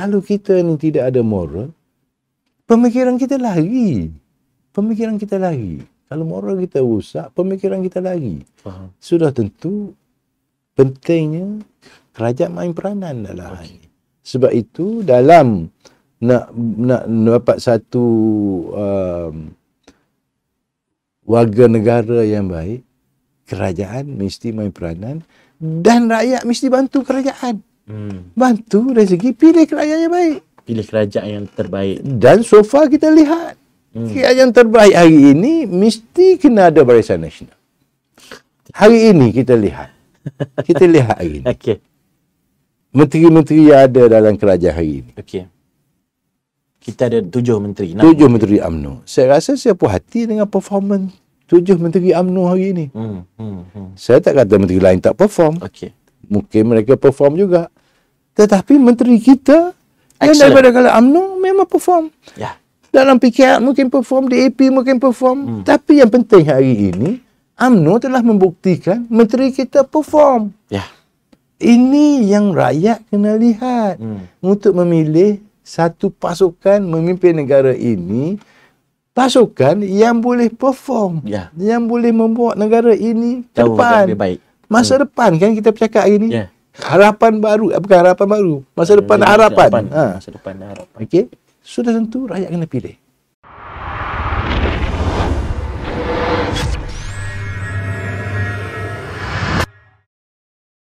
Kalau kita ni tidak ada moral, pemikiran kita lari. Pemikiran kita lari. Kalau moral kita rusak, pemikiran kita lari. Faham. Sudah tentu pentingnya kerajaan main peranan dalam hal ini. Sebab itu dalam nak dapat satu warga negara yang baik, kerajaan mesti main peranan dan rakyat mesti bantu kerajaan. Bantu dari segi pilih kerajaan yang baik. Pilih kerajaan yang terbaik. Dan so far kita lihat kerajaan terbaik hari ini mesti kena ada Barisan Nasional. Hari ini kita lihat. Kita lihat hari ini. Okey. Menteri-menteri yang ada dalam kerajaan hari ini. Okey. Kita ada 7 menteri. 7 menteri UMNO. Saya rasa saya puas hati dengan performance 7 menteri UMNO hari ini. Saya tak kata menteri lain tak perform. Okey. Mungkin mereka perform juga. Tetapi menteri kita yang daripada kalangan UMNO memang perform. Ya. Dalam PKR mungkin perform, DAP mungkin perform. Tapi yang penting hari ini, UMNO telah membuktikan menteri kita perform. Ya. Ini yang rakyat kena lihat. Untuk memilih satu pasukan memimpin negara ini, pasukan yang boleh perform. Ya. Yang boleh membawa negara ini ke Jauh depan. lebih baik. Masa depan kan kita bercakap hari ini. Ya. Harapan baru, bukan harapan baru. Masa depan harapan. Masa depan harapan. Okey. Sudah tentu rakyat kena pilih.